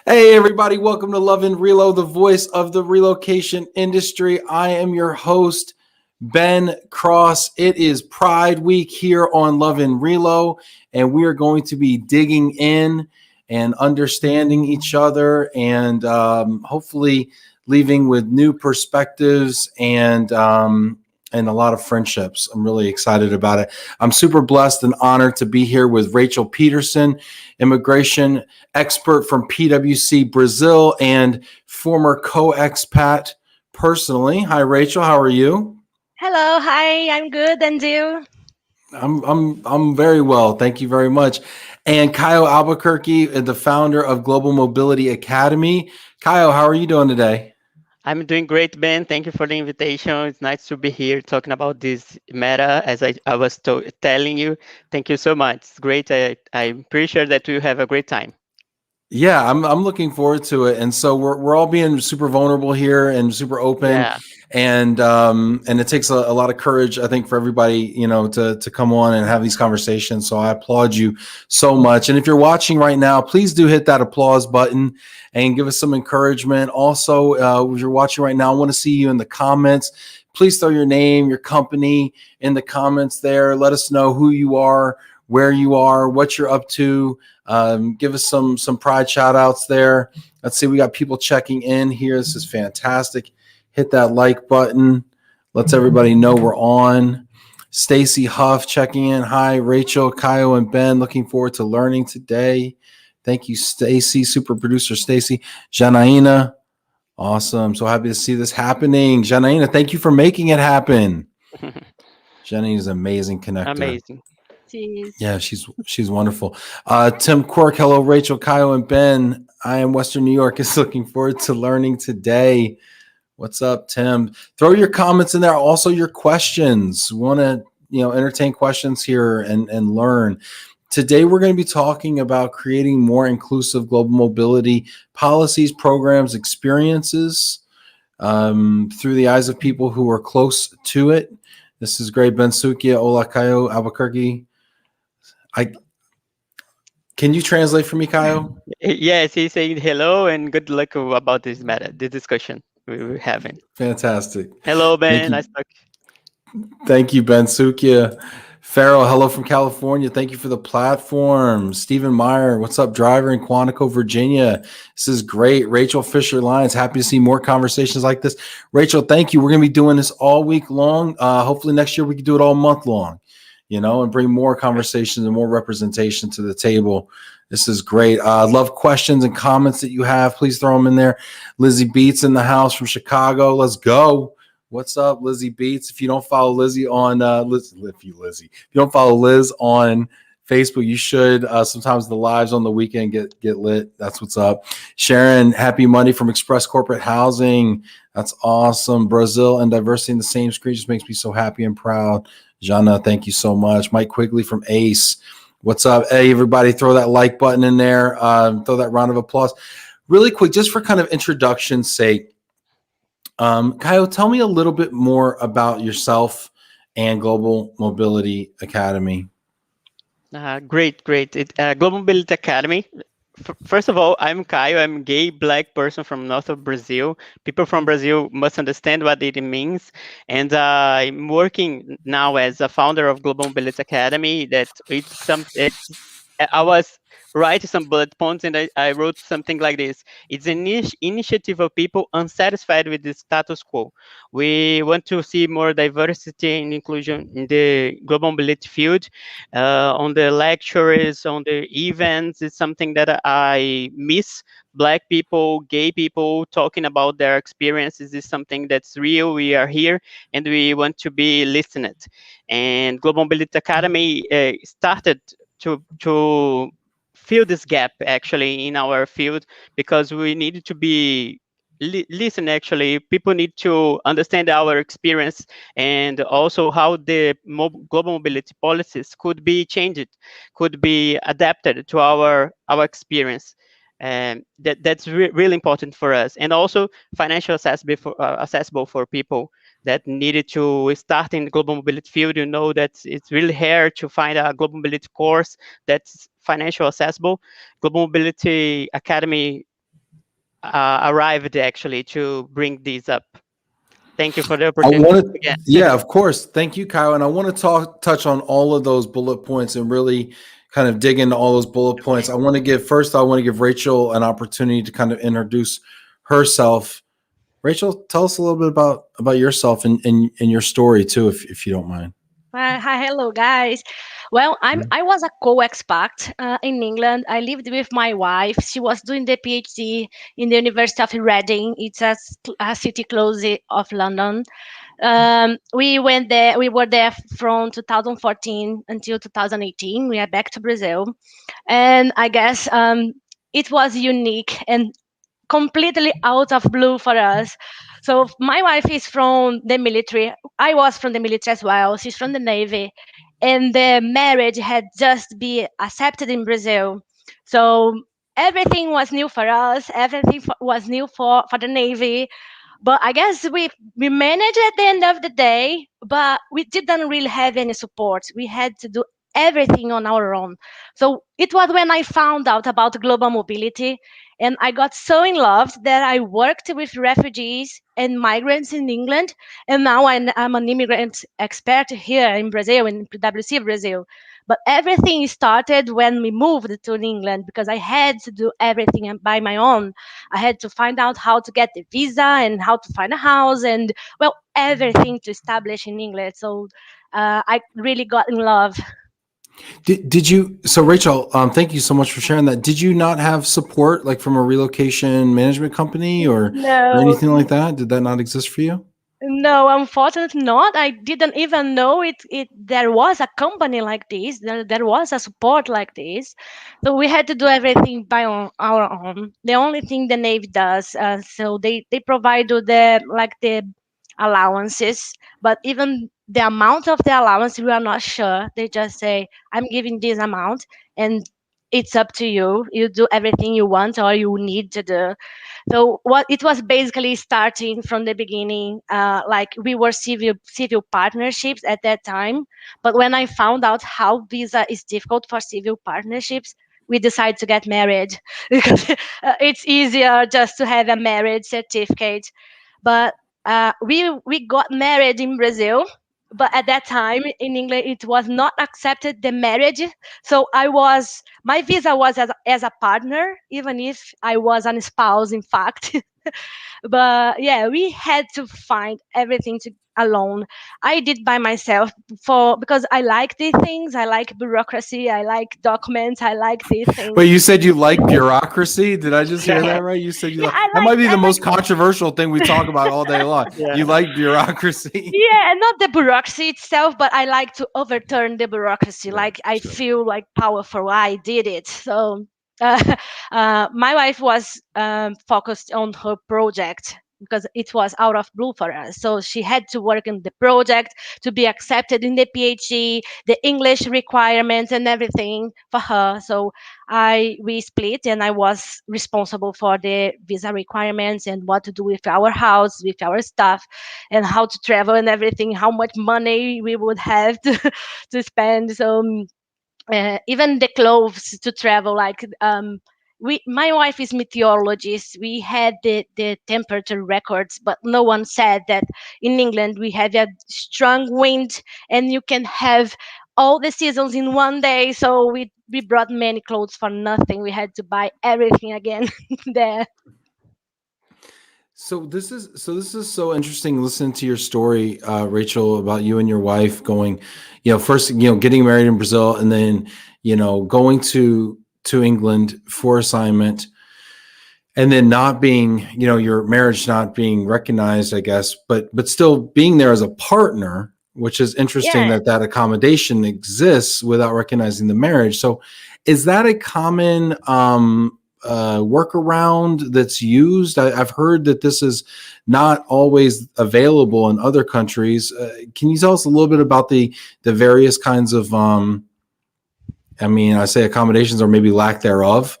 Hey, everybody, welcome to Love and Relo, the voice of the relocation industry. I am your host, Ben Cross. It is Pride Week here on Love and Relo, and we are going to be digging in and understanding each other and hopefully leaving with new perspectives and a lot of friendships. I'm really excited about it. I'm super blessed and honored to be here with Rachel Peterson, immigration expert from PWC Brazil and former co-expat personally. Hi, Rachel. How are you? Hello, hi, I'm good, and you? I'm very well. Thank you very much. And Kayo Albuquerque, the founder of Global Mobility Academy. Kayo, how are you doing today? I'm doing great, Ben. Thank you for the invitation. It's nice to be here talking about this matter. As I was telling you, thank you so much. It's great. I'm pretty sure that we have a great time. Yeah, I'm looking forward to it. And so we're all being super vulnerable here and super open, Yeah. and it takes a lot of courage, I think, for everybody, to come on and have these conversations. So I applaud you so much. And if you're watching right now, please do hit that applause button and give us some encouragement. Also, if you're watching right now, I want to see you in the comments. Please throw your name, your company in the comments there. Let us know who you are, where you are, what you're up to. Give us some pride shout outs there. Let's see, we got people checking in here. This is fantastic. Hit that like button. Lets everybody know we're on. Stacy Huff checking in. Hi, Rachel, Kayo, and Ben. Looking forward to learning today. Thank you, Stacy, super producer Stacy. Janaina, awesome. So happy to see this happening. Janaina, thank you for making it happen. Janaina is an amazing connector. Amazing. Cheers. Yeah, she's wonderful. Tim Quirk, hello, Rachel, Kayo, and Ben. I am Western New York is looking forward to learning today. What's up, Tim? Throw your comments in there. Also, your questions. We want to entertain questions here and learn. Today, we're going to be talking about creating more inclusive global mobility policies, programs, experiences through the eyes of people who are close to it. This is great. Ben Sukia, Ola Kayo, Albuquerque. Can you translate for me, Kayo? Yes, he's saying hello and good luck about this matter, this discussion we're having. Fantastic. Hello, Thank Ben. you. Nice talk. Thank you, Ben Sukia. Farrell, hello from California. Thank you for the platform. Stephen Meyer, what's up, driver in Quantico, Virginia? This is great. Rachel Fisher Lyons, happy to see more conversations like this. Rachel, thank you. We're going to be doing this all week long. Hopefully next year we can do it all month long, and bring more conversations and more representation to the table. This is great. Love questions and comments that you have. Please throw them in there. Lizzie Beats in the house from Chicago. Let's go. What's up, Lizzie Beats? If you don't follow Lizzie on if you don't follow Liz on Facebook, you should. Sometimes the lives on the weekend get lit. That's what's up. Sharon, happy Monday from Express Corporate Housing. That's awesome. Brazil and diversity in the same screen just makes me so happy and proud. Jana, thank you so much. Mike Quigley from ACE. What's up? Hey, everybody, throw that like button in there. Throw that round of applause. Really quick, just for kind of introduction's sake. Kayo, tell me a little bit more about yourself and Global Mobility Academy. Great. Global Mobility Academy. First of all, I'm Kayo. I'm a gay black person from north of Brazil. People from Brazil must understand what it means. And I'm working now as a founder of Global Mobility Academy. I was writing some bullet points and I wrote something like this. It's an initiative of people unsatisfied with the status quo. We want to see more diversity and inclusion in the global mobility field. On the lectures, on the events, it's something that I miss. Black people, gay people talking about their experiences is something that's real. We are here and we want to be listened. And Global Mobility Academy started to fill this gap actually in our field because we needed to be listen. Actually, people need to understand our experience and also how the global mobility policies could be changed, could be adapted to our experience. And that's really important for us, and also financial accessible for people that needed to start in the global mobility field. You know that it's really hard to find a global mobility course that's financial accessible. Global Mobility Academy arrived actually to bring this up. Thank you for the I opportunity want to, again. yeah, of course. Thank you, Kyle. And I want to touch on all of those bullet points and really kind of dig into all those bullet points. I want to give Rachel an opportunity to kind of introduce herself. Rachel, tell us a little bit about yourself and your story too, if you don't mind. Hi, hello, guys. Well, I was a co-expat in England. I lived with my wife. She was doing the PhD in the University of Reading. It's a city close of London. We went there. We were there from 2014 until 2018. We are back to Brazil, and I guess it was unique and completely out of blue for us. So my wife is from the military. I was from the military as well. She's from the Navy. And the marriage had just been accepted in Brazil. So everything was new for us. Everything was new for the Navy. But I guess we managed at the end of the day, but we didn't really have any support. We had to do everything on our own. So it was when I found out about global mobility, and I got so in love that I worked with refugees and migrants in England, and now I'm an immigrant expert here in Brazil, in PWC Brazil. But everything started when we moved to England because I had to do everything by my own. I had to find out how to get the visa and how to find a house and, well, everything to establish in England. So I really got in love. Did you? So Rachel, thank you so much for sharing that. Did you not have support like from a relocation management company or No, anything like that? Did that not exist for you? no, unfortunately not. I didn't even know it there was a company like this. There was a support like this. So we had to do everything by our own. The only thing the Navy does, so they provide you the allowances, but even the amount of the allowance we are not sure. They just say, I'm giving this amount and it's up to you. You do everything you want or you need to do. So what it was basically starting from the beginning, like we were civil partnerships at that time. But when I found out how visa is difficult for civil partnerships, we decided to get married because it's easier just to have a marriage certificate. But we got married in Brazil. But at that time in England, it was not accepted the marriage. So my visa was as a partner, even if I was a spouse, in fact. But yeah, we had to find everything alone. I did by myself because I like these things. I like bureaucracy. I like documents. I like these things. Wait, you said you like bureaucracy? Did I just hear that right? You said you Yeah, like that might be the most controversial thing we talk about all day long. Yeah. You like bureaucracy? yeah, and not the bureaucracy itself, but I like to overturn the bureaucracy. Sure, Like I sure. feel like powerful. I did it. So my wife was focused on her project because it was out of blue for us. So she had to work in the project to be accepted in the PhD, the English requirements and everything for her. So we split, and I was responsible for the visa requirements and what to do with our house, with our stuff, and how to travel and everything, how much money we would have to spend. So even the clothes to travel, like my wife is meteorologist. We had the temperature records, but no one said that in England we have a strong wind and you can have all the seasons in one day. So we brought many clothes for nothing. We had to buy everything again there. So this is so interesting listening to your story, Rachel, about you and your wife going, first, getting married in Brazil and then, going to England for assignment and then not being, your marriage not being recognized, I guess, but still being there as a partner, which is interesting Yeah. that accommodation exists without recognizing the marriage. So is that a common workaround that's used? I've heard that this is not always available in other countries. Can you tell us a little bit about the various kinds of, I say accommodations or maybe lack thereof?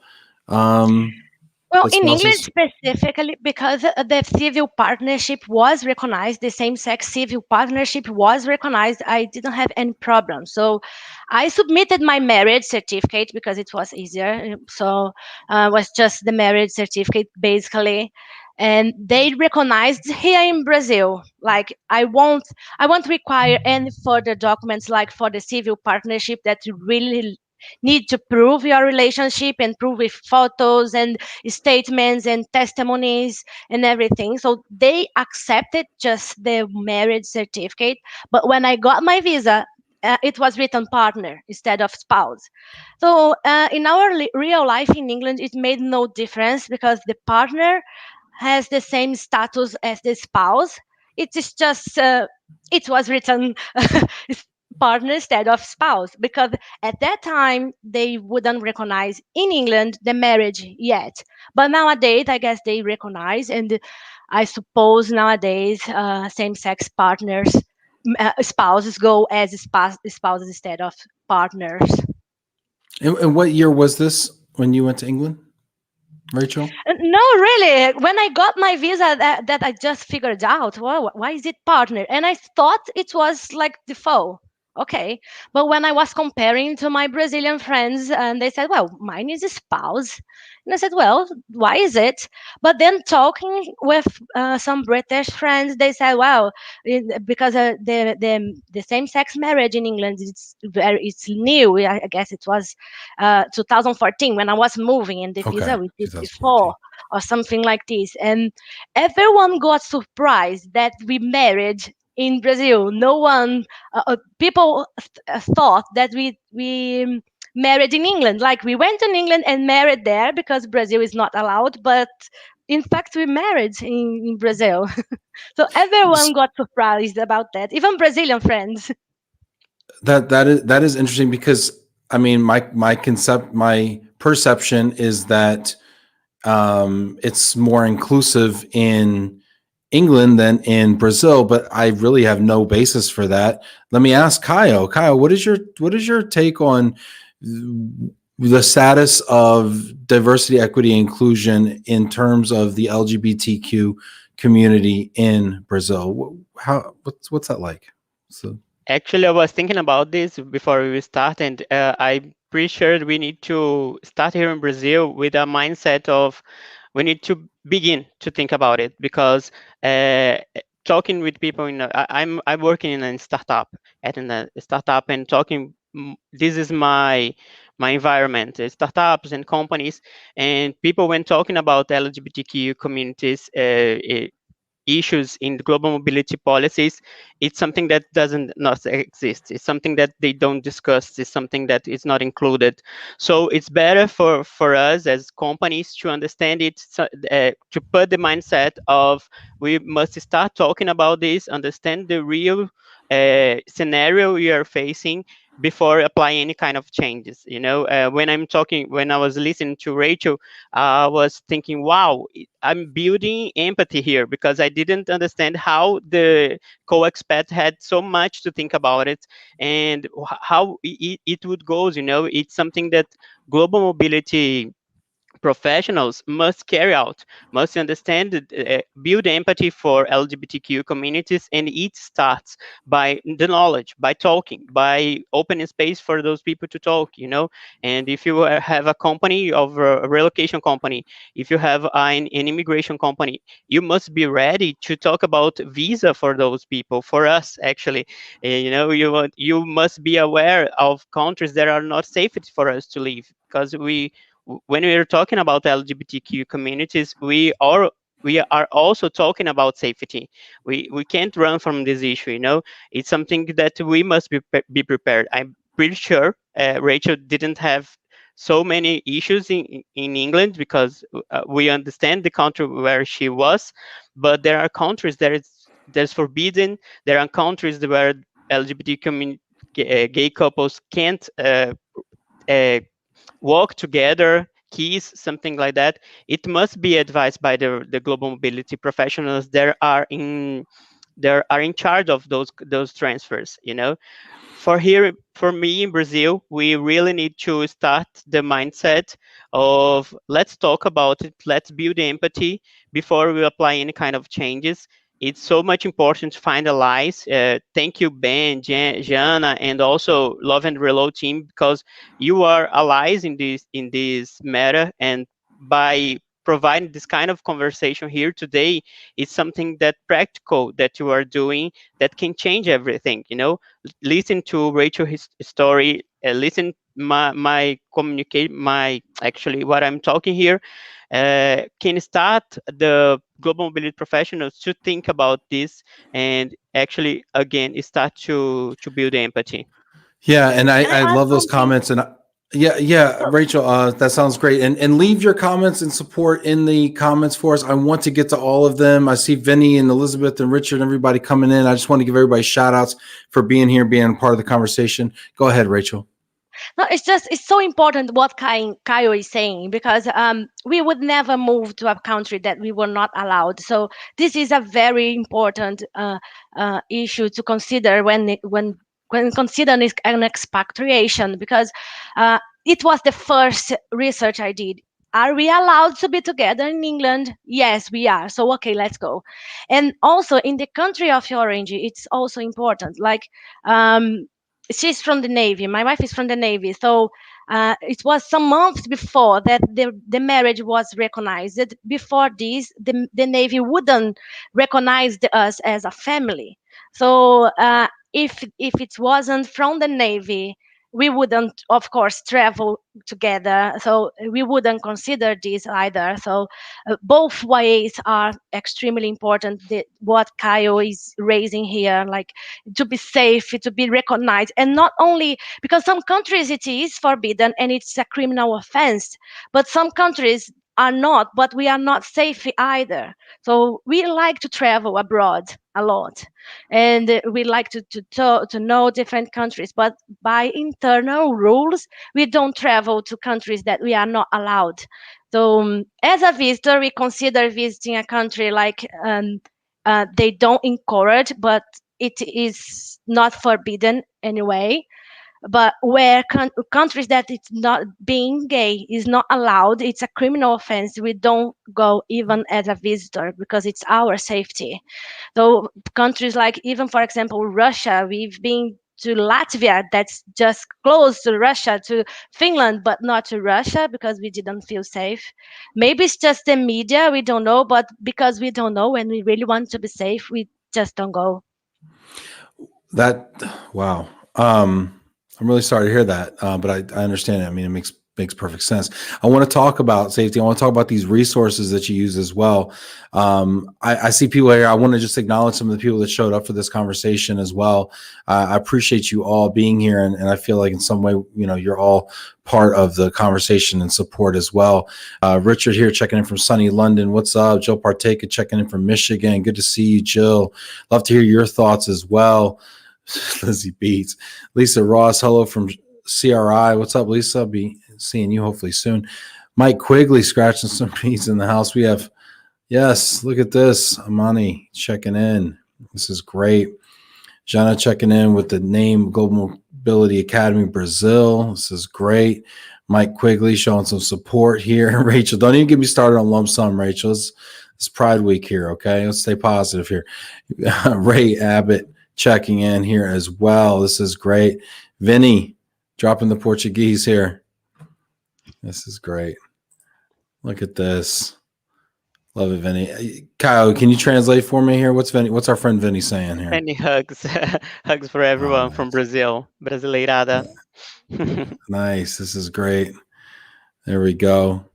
Well, the in England spouses? specifically, because the civil partnership was recognized, the same sex civil partnership was recognized, I didn't have any problem. So I submitted my marriage certificate because it was easier. So was just the marriage certificate basically. And they recognized here in Brazil, like I won't require any further documents like for the civil partnership that you really need to prove your relationship and prove with photos and statements and testimonies and everything. So they accepted just the marriage certificate. But when I got my visa, it was written partner instead of spouse. So in our real life in England, it made no difference because the partner has the same status as the spouse. It is just it was written partner instead of spouse because at that time they wouldn't recognize in England the marriage yet. But nowadays, I guess they recognize, and I suppose nowadays same-sex partners, spouses go as spouses instead of partners. And what year was this when you went to England, Rachel? No, really. When I got my visa, that I just figured out, well, why is it partner? And I thought it was like default. Okay. But when I was comparing to my Brazilian friends, and they said, well, mine is a spouse. And I said, well, why is it? But then talking with some British friends, they said, well, because the same sex marriage in England it's new. I guess it was 2014 when I was moving, and the Okay, visa we did 2014. before or something like this. And everyone got surprised that we married in Brazil. No one, people thought that we married in England. Like we went to England and married there because Brazil is not allowed, but in fact we married in Brazil. So everyone got surprised about that, even Brazilian friends. That is interesting because I mean my perception is that it's more inclusive in England than in Brazil, but I really have no basis for that. Let me ask Kayo. Kayo, what is your take on the status of diversity, equity, inclusion in terms of the LGBTQ community in Brazil? What's that like? So Actually, I was thinking about this before we start, and I'm pretty sure we need to start here in Brazil with a mindset of we need to begin to think about it because talking with people I'm working in a startup and talking. This is my environment, startups and companies, and people when talking about LGBTQ communities. Issues in the global mobility policies, it's something that doesn't not exist. It's something that they don't discuss. It's something that is not included. So it's better for us as companies to understand it, to put the mindset of we must start talking about this, understand the real scenario we are facing before applying any kind of changes. When I was listening to Rachel, I was thinking, wow, I'm building empathy here because I didn't understand how the co-expat had so much to think about it and how it would go. It's something that global mobility professionals must carry out, must understand, build empathy for LGBTQ communities, and it starts by the knowledge, by talking, by opening space for those people to talk. And if you have a company of a relocation company, if you have an immigration company, you must be ready to talk about visa for those people, for us actually. You must be aware of countries that are not safe for us to live because when we are talking about LGBTQ communities, we are also talking about safety. We can't run from this issue. It's something that we must be prepared. I'm pretty sure Rachel didn't have so many issues in England because we understand the country where she was, but there are countries there's forbidden. There are countries where LGBT community gay couples can't uh, walk together, keys, something like that. It must be advised by the global mobility professionals that are that are in charge of those transfers. For me in Brazil, we really need to start the mindset of let's talk about it, let's build empathy before we apply any kind of changes. It's so much important to find allies. Thank you, Ben, Jana, and also Love and Reload team, because you are allies in this matter, and by providing this kind of conversation here today, it's something that practical that you are doing that can change everything. Listen to Rachel's story, listen my communicate my actually what I'm talking here, can start the global mobility professionals to think about this and actually again start to build empathy. Yeah, and Can I I add love those something? comments. And yeah, So, Rachel, that sounds great. And leave your comments and support in the comments for us. I want to get to all of them. I see Vinny and Elizabeth and Richard and everybody coming in. I just want to give everybody shout outs for being here, being part of the conversation. Go ahead, Rachel. no, it's so important what Kayo is saying, because we would never move to a country that we were not allowed. So this is a very important issue to consider when considering an expatriation, because uh, it was the first research I did. Are we allowed to be together in England? Yes, we are. So okay, let's go. And also in the country of your origin, it's also important. Like she's from the Navy. My wife is from the Navy. So it was some months before that the marriage was recognized. Before this, the Navy wouldn't recognize us as a family. So if it wasn't from the Navy, we wouldn't, of course, travel together. So we wouldn't consider this either. So both ways are extremely important. What Kayo is raising here, like to be safe, to be recognized, and not only because some countries it is forbidden and it's a criminal offense, but some countries are not, but we are not safe either. So we like to travel abroad a lot, and we like to know different countries, but by internal rules we don't travel to countries that we are not allowed. So as a visitor, we consider visiting a country like they don't encourage, but it is not forbidden anyway. But where countries that it's not, being gay is not allowed, it's a criminal offense, we don't go even as a visitor because it's our safety. So countries like, even for example, Russia, we've been to Latvia, that's just close to Russia, to Finland, but not to Russia because we didn't feel safe. Maybe it's just the media, we don't know, but because we don't know and we really want to be safe, we just don't go. Wow. I'm really sorry to hear that, but I understand it. I mean, it makes perfect sense. I want to talk about safety. I want to talk about these resources that you use as well. I see people here. I want to just acknowledge some of the people that showed up for this conversation as well. I appreciate you all being here, and I feel like in some way, you're all part of the conversation and support as well. Richard here checking in from sunny London. What's up? Jill Parteka checking in from Michigan. Good to see you, Jill. Love to hear your thoughts as well. Lizzie Beats. Lisa Ross, hello from CRI. What's up, Lisa? I'll be seeing you hopefully soon. Mike Quigley scratching some beats in the house. We have, yes, look at this. Amani checking in. This is great. Jana checking in with the name Global Mobility Academy Brazil. This is great. Mike Quigley showing some support here. Rachel, don't even get me started on lump sum, Rachel. It's Pride Week here, okay? Let's stay positive here. Ray Abbott checking in here as well. This is great. Vinny dropping the Portuguese here. This is great. Look at this. Love it, Vinny. Kyle, can you translate for me here? What's our friend Vinny saying here? Many hugs. Hugs for everyone from Brazil. Brasileirada. Nice. This is great. There we go.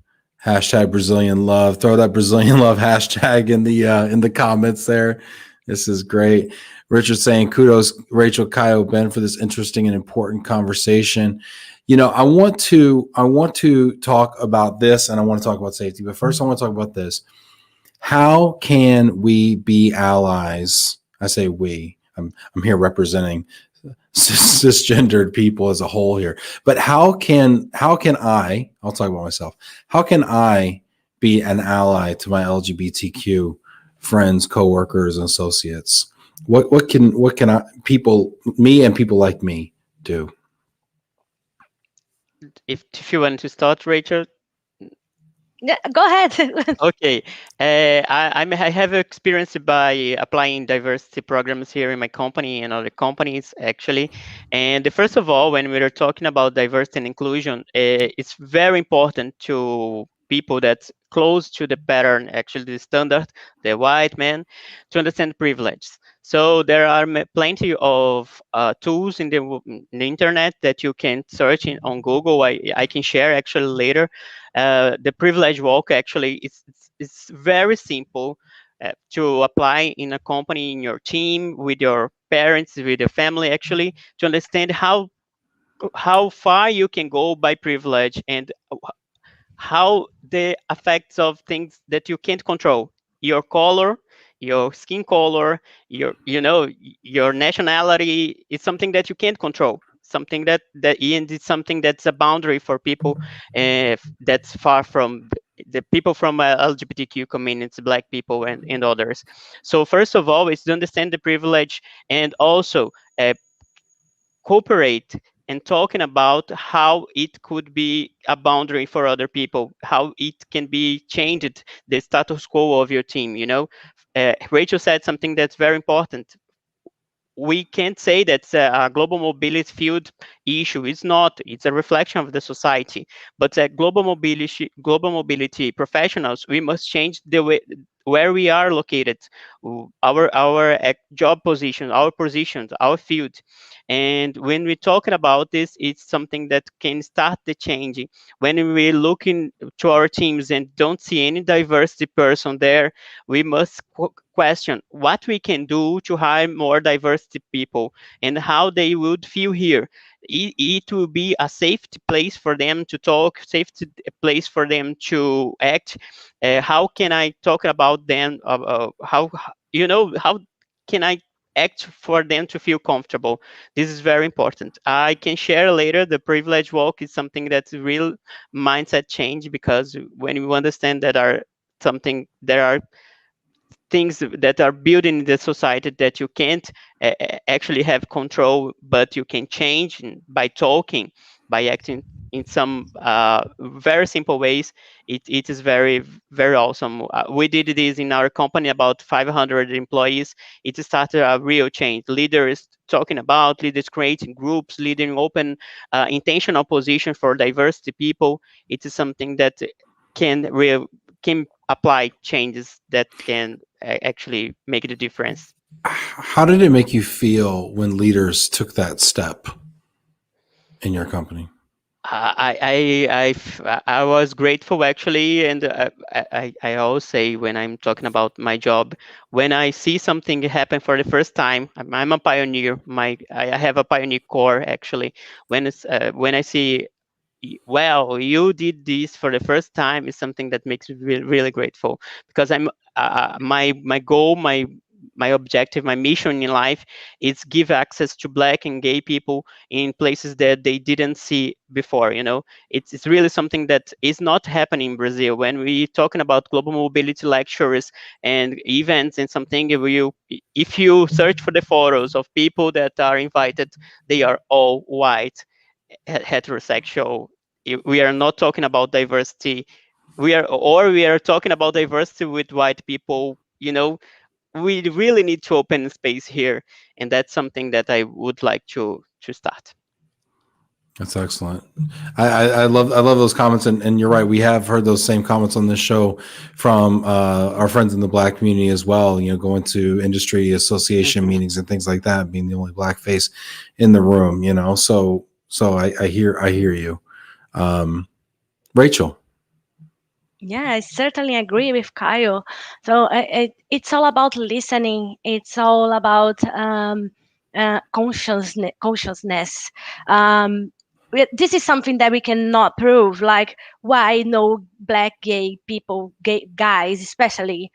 Hashtag Brazilian love. Throw that Brazilian love hashtag in the comments there. This is great. Richard saying, kudos, Rachel, Kayo, Ben, for this interesting and important conversation. I want to talk about this, and I want to talk about safety. But first, I want to talk about this. How can we be allies? I say we. I'm here representing cisgendered people as a whole here. But how can I? I'll talk about myself. How can I be an ally to my LGBTQ friends, coworkers, and associates? What can me and people like me do? If you want to start, Rachel. Yeah, go ahead. Okay, I have experience by applying diversity programs here in my company and other companies actually. And first of all, when we are talking about diversity and inclusion, it's very important to people that's close to the pattern, actually the standard, the white man, to understand privilege. So there are plenty of tools in the internet that you can search on Google. I can share actually later. The privilege walk actually is very simple to apply in a company, in your team, with your parents, with your family, actually, to understand how far you can go by privilege and how the effects of things that you can't control, your color, your skin color, your nationality, is something that you can't control, something that and it's something that's a boundary for people that's far from the people from LGBTQ communities, black people and others. So first of all is to understand the privilege, and also uh, cooperate and talking about how it could be a boundary for other people, how it can be changed the status quo of your team. Rachel said something that's very important. We can't say that's a global mobility field issue. It's not. It's a reflection of the society. But global mobility professionals, we must change the way where we are located, our job position, our positions, our field. And when we're talking about this, it's something that can start the changing. When we look into our teams and don't see any diversity person there, we must question what we can do to hire more diversity people and how they would feel here. It will be a safety place for them to talk, safety place for them to act. How can I talk about them? How can I act for them to feel comfortable? This is very important. I can share later. The privilege walk is something that's real mindset change, because when we understand that there are things that are built in the society that you can't actually have control, but you can change by talking, by acting in some very simple ways. It is very, very awesome. We did this in our company, about 500 employees. It started a real change. Leaders talking about, leaders creating groups, leading open intentional position for diversity people. It is something that can apply changes that can actually make the difference. How did it make you feel when leaders took that step in your company? I was grateful actually, and I always say when I'm talking about my job, when I see something happen for the first time, I'm a pioneer. I have a pioneer core actually. When I see, well, you did this for the first time, is something that makes me really, really grateful, because my goal, my objective, my mission in life is give access to black and gay people in places that they didn't see before. It's really something that is not happening in Brazil. When we talking about global mobility lectures and events and something, if you search for the photos of people that are invited, they are all white, heterosexual. We are not talking about diversity. We are talking about diversity with white people. We really need to open space here, and that's something that I would like to start. That's excellent. I love those comments, and you're right. We have heard those same comments on this show from our friends in the black community as well. Going to industry association Mhm. meetings and things like that, being the only black face in the room. So I hear you, Rachel. Yeah, I certainly agree with Kayo. So it's all about listening. It's all about consciousness. This is something that we cannot prove. Like, why no black gay people, gay guys especially,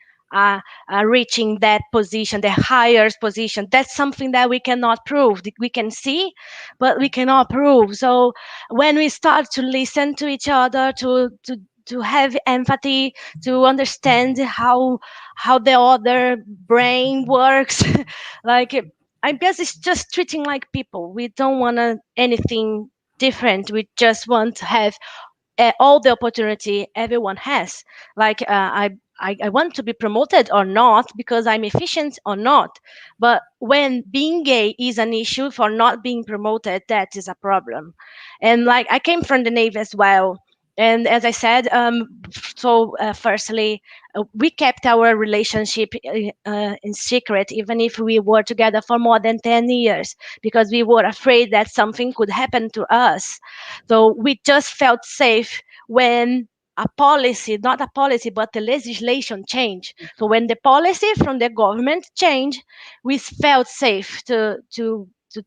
reaching that position, the highest position. That's something that we cannot prove. We can see, but we cannot prove. So when we start to listen to each other, to to have empathy, to understand how the other brain works. Like, I guess it's just treating like people. We don't want anything different. We just want to have all the opportunity everyone has. Like, I want to be promoted or not because I'm efficient or not. But when being gay is an issue for not being promoted, that is a problem. And like, I came from the Navy as well. And as I said, firstly, we kept our relationship in secret, even if we were together for more than 10 years, because we were afraid that something could happen to us. So we just felt safe when a policy, not a policy, but the legislation changed. So when the policy from the government changed, we felt safe to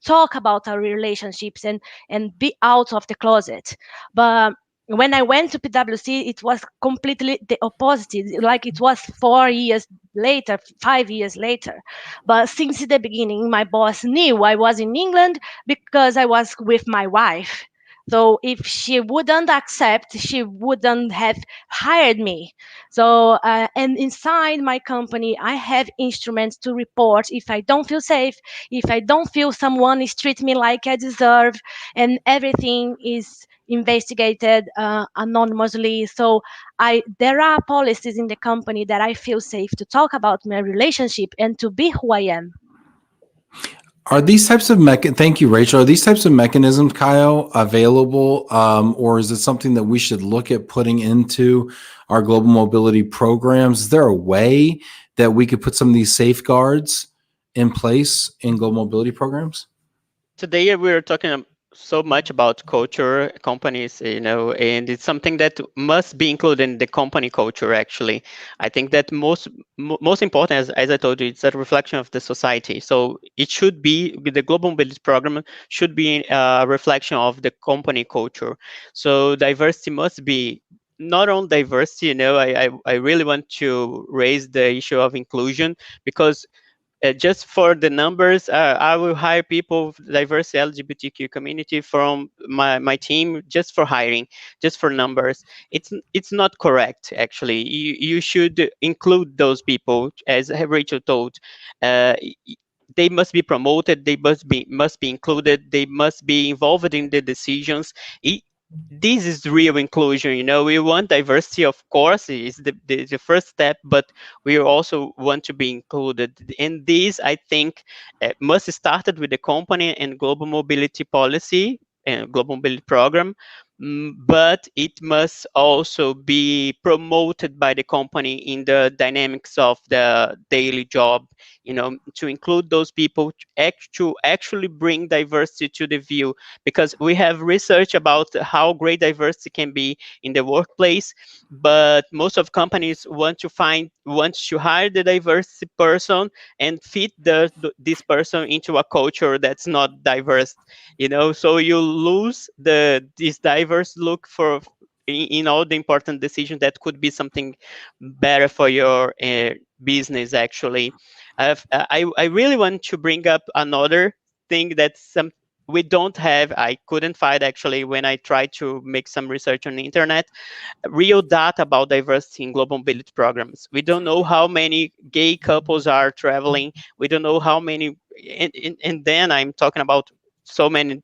talk about our relationships and be out of the closet. But when I went to PwC, it was completely the opposite. Like, it was 4 years later, 5 years later. But since the beginning, my boss knew I was in England because I was with my wife. So if she wouldn't accept, she wouldn't have hired me. So, and inside my company, I have instruments to report if I don't feel safe, if I don't feel someone is treating me like I deserve, and everything is investigated anonymously. So there are policies in the company that I feel safe to talk about my relationship and to be who I am. Are these types of thank you, Rachel. Are these types of mechanisms, Kayo, available, or is it something that we should look at putting into our global mobility programs? Is there a way that we could put some of these safeguards in place in global mobility programs? Today we're talking so much about culture, companies, and it's something that must be included in the company culture. Actually, I think that most important, as I told you, it's a reflection of the society. So it should be, the global mobility program should be a reflection of the company culture. So diversity must be not only diversity. I really want to raise the issue of inclusion, because just for the numbers, I will hire people of diverse LGBTQ community from my team just for hiring, just for numbers. It's not correct, actually. You should include those people, as Rachel told. Uh, they must be promoted. They must be included. They must be involved in the decisions. This is real inclusion. We want diversity, of course, is the first step, but we also want to be included. And this, I think, must start with the company and global mobility policy and global mobility program. But it must also be promoted by the company in the dynamics of the daily job, to include those people, to actually bring diversity to the view, because we have research about how great diversity can be in the workplace, but most of companies want to hire the diverse person and fit this person into a culture that's not diverse. So you lose this diverse look for in all the important decisions that could be something better for your business. Actually, I really want to bring up another thing that we don't have. I couldn't find, actually, when I tried to make some research on the internet, real data about diversity in global mobility programs. We don't know how many gay couples are traveling. We don't know how many, and then I'm talking about so many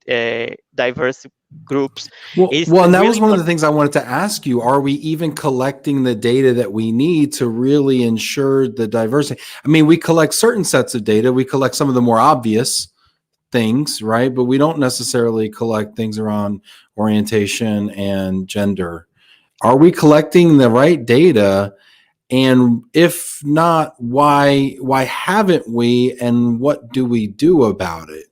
diverse groups. It's Well, and that really was one of the important. things I wanted to ask you. Are we even collecting the data that we need to really ensure the diversity? I mean, we collect certain sets of data. We collect some of the more obvious things, right? But we don't necessarily collect things around orientation and gender. Are we collecting the right data? And if not, why haven't we? And what do we do about it?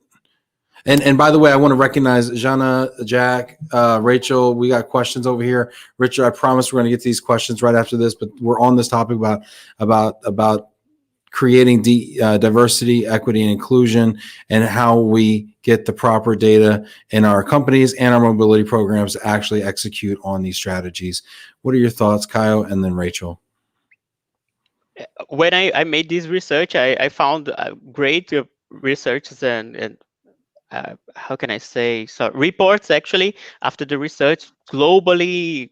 And by the way, I want to recognize Jana, Jack, Rachel. We got questions over here. Richard, I promise we're going to get to these questions right after this, but we're on this topic about creating diversity, equity, and inclusion, and how we get the proper data in our companies and our mobility programs to actually execute on these strategies. What are your thoughts, Kayo, and then Rachel? When I made this research, I found great research and how can I say, so reports, actually, after the research globally.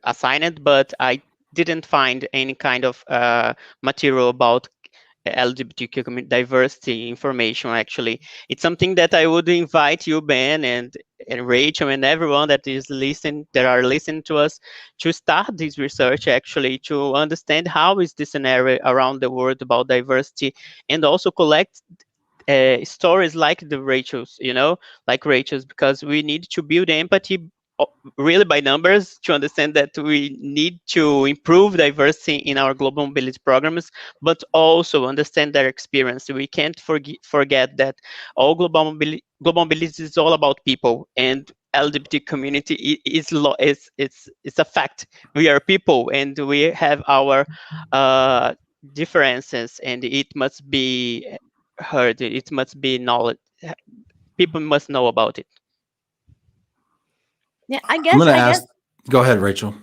assigned, but I didn't find any kind of material about LGBTQ community diversity information. Actually, it's something that I would invite you, Ben, and Rachel, and everyone that is listening, that are listening to us, to start this research. Actually, to understand how is the scenario around the world about diversity, and also collect stories like the Rachel's, like Rachel's, because we need to build empathy really by numbers to understand that we need to improve diversity in our global mobility programs, but also understand their experience. We can't forget that all global mobility is all about people, and LGBT community it's a fact. We are people, and we have our differences, and it must be heard. It must be knowledge. People must know about it. Yeah, I'm going to ask. Go ahead, Rachel.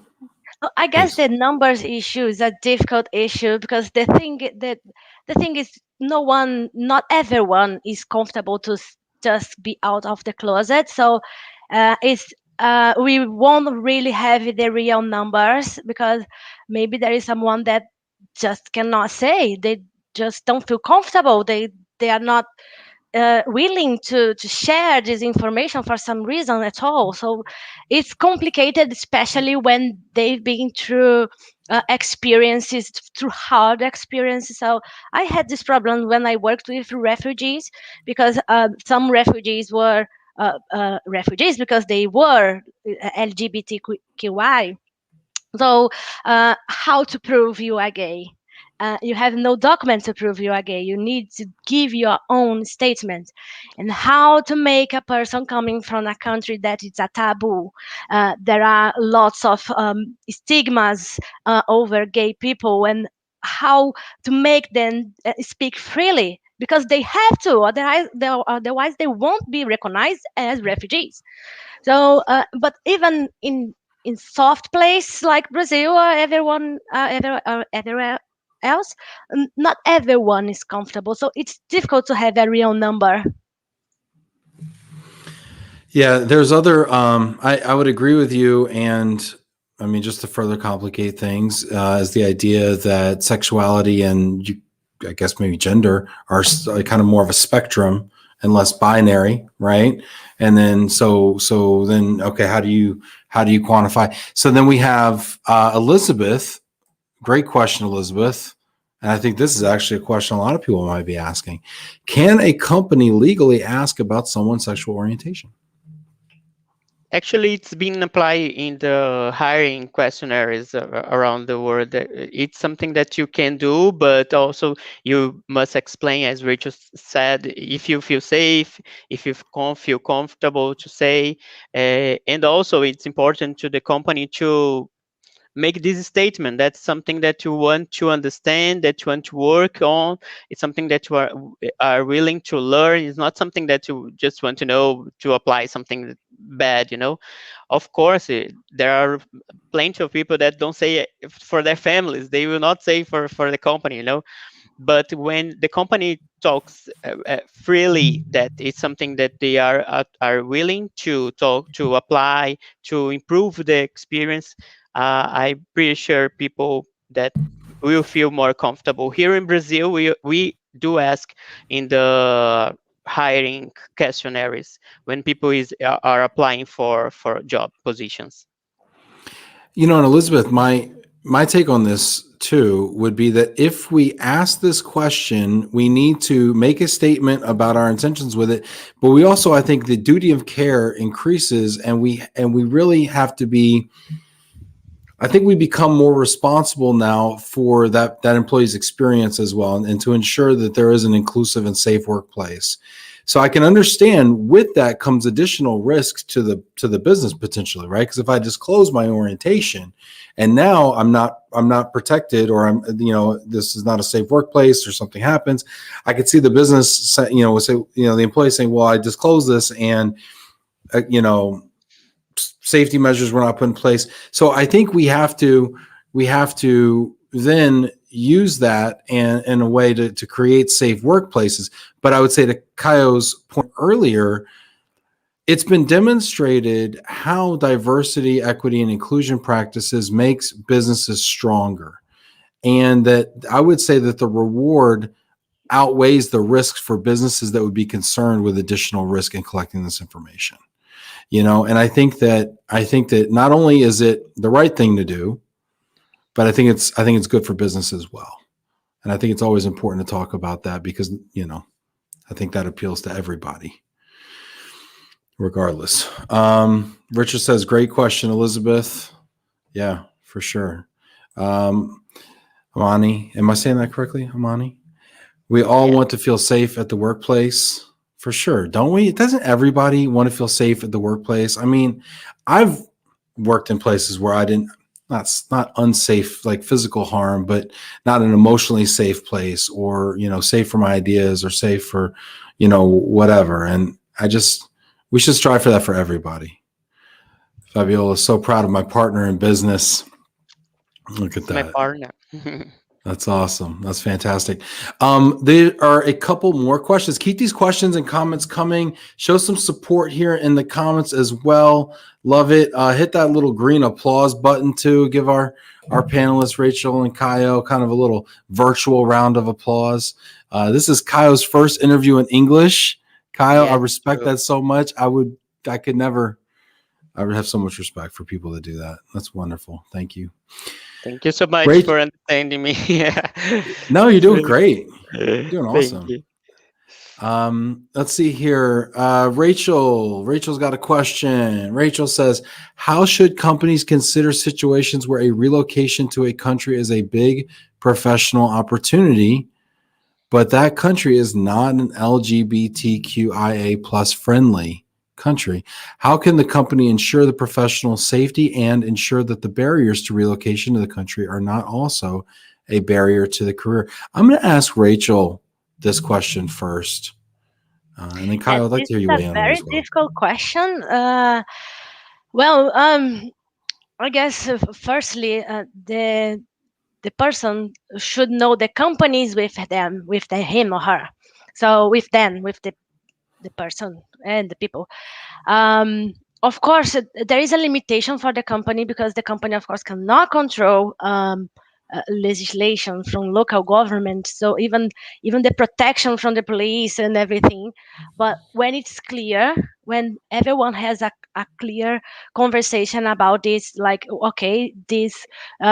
I guess Please. the numbers issue is a difficult issue because the thing is, not everyone is comfortable to just be out of the closet. So it's we won't really have the real numbers because maybe there is someone that just cannot say, they just don't feel comfortable, they are not willing to share this information for some reason at all. So it's complicated, especially when they've been through experiences, through hard experiences. So I had this problem when I worked with refugees, because some refugees were refugees because they were LGBTQI. So, how to prove you are gay? You have no document to prove you are gay. You need to give your own statement. And how to make a person coming from a country that is a taboo. There are lots of stigmas over gay people, and how to make them speak freely, because they have to, otherwise they won't be recognized as refugees. So, but even in soft place like Brazil or everywhere else, not everyone is comfortable. So it's difficult to have a real number. Yeah, there's other. I would agree with you, and I mean, just to further complicate things, is the idea that sexuality and I guess maybe gender are kind of more of a spectrum and less binary, right? And then so then okay, how do you quantify? So then we have Elizabeth. Great question, Elizabeth. And I think this is actually a question a lot of people might be asking. Can a company legally ask about someone's sexual orientation? Actually, it's been applied in the hiring questionnaires around the world. It's something that you can do, but also you must explain, as Rachel said, if you feel safe, if you feel comfortable to say. And also, it's important to the company to make this statement. That's something that you want to understand, that you want to work on. It's something that you are willing to learn. It's not something that you just want to know to apply something bad. Of course, there are plenty of people that don't say it for their families. They will not say for the company. But when the company talks freely, that it's something that they are willing to talk, to apply, to improve the experience, I'm pretty sure people that will feel more comfortable. Here in Brazil, we do ask in the hiring questionnaires when people are applying for job positions. And Elizabeth, my take on this too would be that if we ask this question, we need to make a statement about our intentions with it. But we also, I think, the duty of care increases, and we really have to be. I think we become more responsible now for that employee's experience as well, and to ensure that there is an inclusive and safe workplace. So I can understand with that comes additional risk to the business potentially, right? Because if I disclose my orientation and now I'm not protected, or this is not a safe workplace, or something happens, I could see the business say, the employee saying, well, I disclosed this, and safety measures were not put in place. So I think we have to then use that in a way to create safe workplaces. But I would say, to Kayo's point earlier, it's been demonstrated how diversity, equity, and inclusion practices makes businesses stronger. And that I would say that the reward outweighs the risks for businesses that would be concerned with additional risk in collecting this information. And I think that not only is it the right thing to do, but I think it's good for business as well. And I think it's always important to talk about that because, I think that appeals to everybody regardless. Richard says, great question, Elizabeth. Yeah, for sure. Amani, am I saying that correctly, Amani? We all Yeah. want to feel safe at the workplace, for sure, don't we? Doesn't everybody want to feel safe at the workplace? I mean, I've worked in places where I didn't, not unsafe, like physical harm, but not an emotionally safe place, or, safe for my ideas, or safe for, whatever. And we should strive for that for everybody. Fabiola, so proud of my partner in business. Look at It's my that. partner. That's awesome. That's fantastic. There are a couple more questions. Keep these questions and comments coming. Show some support here in the comments as well. Love it. Hit that little green applause button too. Give our panelists, Rachel and Kayo, kind of a little virtual round of applause. This is Kayo's first interview in English. Kayo, I Yes, respect true. that so much. I would have so much respect for people that do that. That's wonderful. Thank you. Thank you so much Great. for understanding me. Yeah. No, you're It's doing really great. You're doing thank awesome. you. Let's see here. Rachel's got a question. Rachel says, how should companies consider situations where a relocation to a country is a big professional opportunity, but that country is not an LGBTQIA plus friendly country? How can the company ensure the professional safety and ensure that the barriers to relocation to the country are not also a barrier to the career? I'm going to ask Rachel this question first. And then Yes, Kyle, I'd like this to hear is you a weigh in on it very as well. difficult question. Well, I guess firstly, the person should know the companies with them, with him or her. So with them, with the person and the people. Um, of course, there is a limitation for the company because the company, of course, cannot control legislation from local government. So even the protection from the police and everything. But when it's clear, when everyone has a clear conversation about this, like, okay, this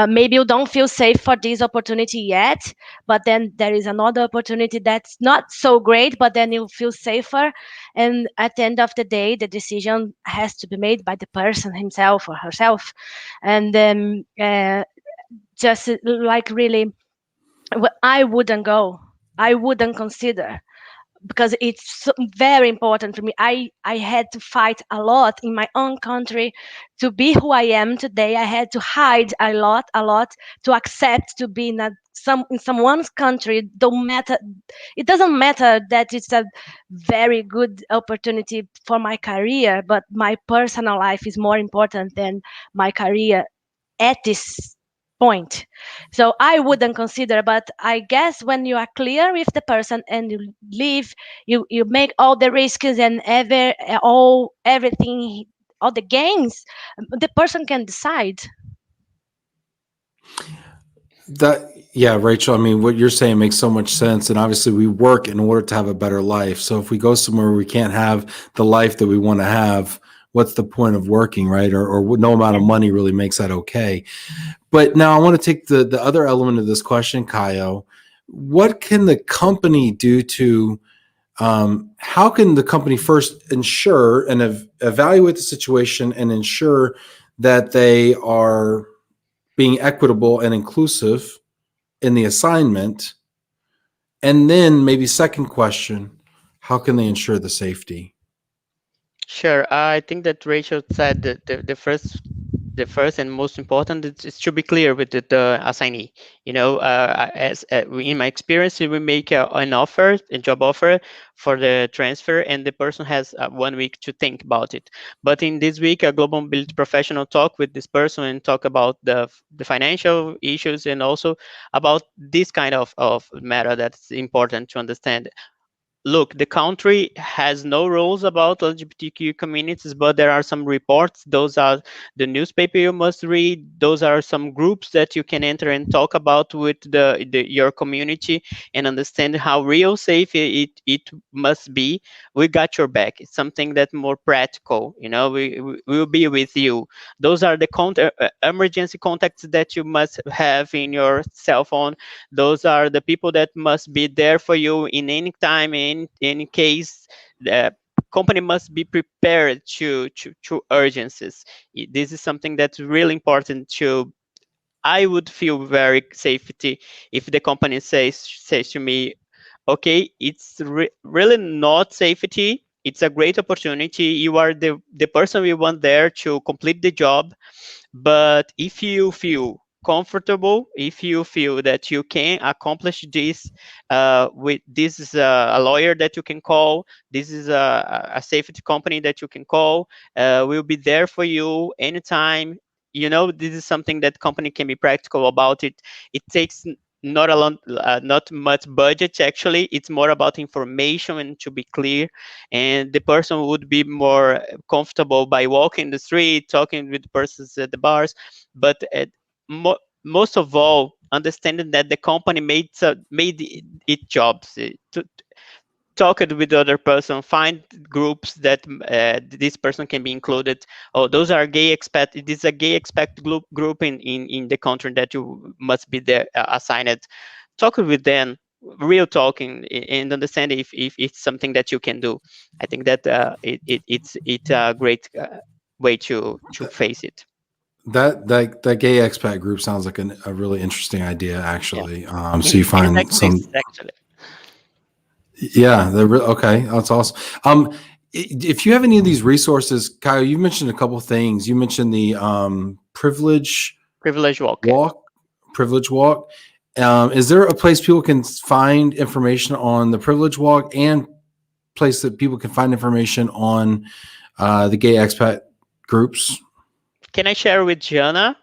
maybe you don't feel safe for this opportunity yet, but then there is another opportunity that's not so great, but then you feel safer. And at the end of the day, the decision has to be made by the person himself or herself. And then just like really, I wouldn't go, I wouldn't consider, because it's very important for me. I had to fight a lot in my own country to be who I am today. I had to hide a lot to accept to be in someone's country. Don't matter. It doesn't matter that it's a very good opportunity for my career, but my personal life is more important than my career at this point. So I wouldn't consider, but I guess when you are clear with the person and you leave, you make all the risks and everything, all the gains, the person can decide. Yeah, Rachel, I mean, what you're saying makes so much sense. And obviously, we work in order to have a better life. So if we go somewhere where we can't have the life that we want to have, what's the point of working, right? Or no amount of Yes. money really makes that okay. But now I want to take the other element of this question, Kayo. What can the company do to, how can the company first ensure and evaluate the situation and ensure that they are being equitable and inclusive in the assignment? And then maybe second question, how can they ensure the safety? Sure. I think that Rachel said that the first and most important is to be clear with the assignee. As in my experience, we make an offer, a job offer for the transfer, and the person has 1 week to think about it. But in this week, a global mobility professional talk with this person and talk about the financial issues and also about this kind of matter that's important to understand. look, the country has no rules about LGBTQ communities, but there are some reports. Those are the newspaper you must read. Those are some groups that you can enter and talk about with your community and understand how real safe it must be. We got your back. It's something that more practical. We will be with you. Those are the emergency contacts that you must have in your cell phone. Those are the people that must be there for you in any time, in any case. The company must be prepared to urgencies. This is something that's really important to. I would feel very safety if the company says to me, okay, it's really not safety. It's a great opportunity. You are the person we want there to complete the job. But if you feel comfortable, if you feel that you can accomplish this, with this is a lawyer that you can call, this is a safety company that you can call, we'll be there for you anytime. This is something that company can be practical about it. It takes not a lot, not much budget. Actually, it's more about information and to be clear, and the person would be more comfortable by walking the street, talking with the persons at the bars. But most of all, understanding that the company made it jobs, to talk it with the other person, find groups that this person can be included. Oh, those are gay expat. It is a gay expat group in the country that you must be there assigned. Talk with them, real talking, and understand if it's something that you can do. I think that it's a great way to face it. That gay expat group sounds like a really interesting idea, Yeah, actually. it, So you it find some, exists actually. yeah, okay, that's awesome. If you have any of these resources, Kayo, you mentioned a couple things. You mentioned the Privilege walk. privilege walk. Is there a place people can find information on the privilege walk, and place that people can find information on the gay expat groups? Can I share with Jana,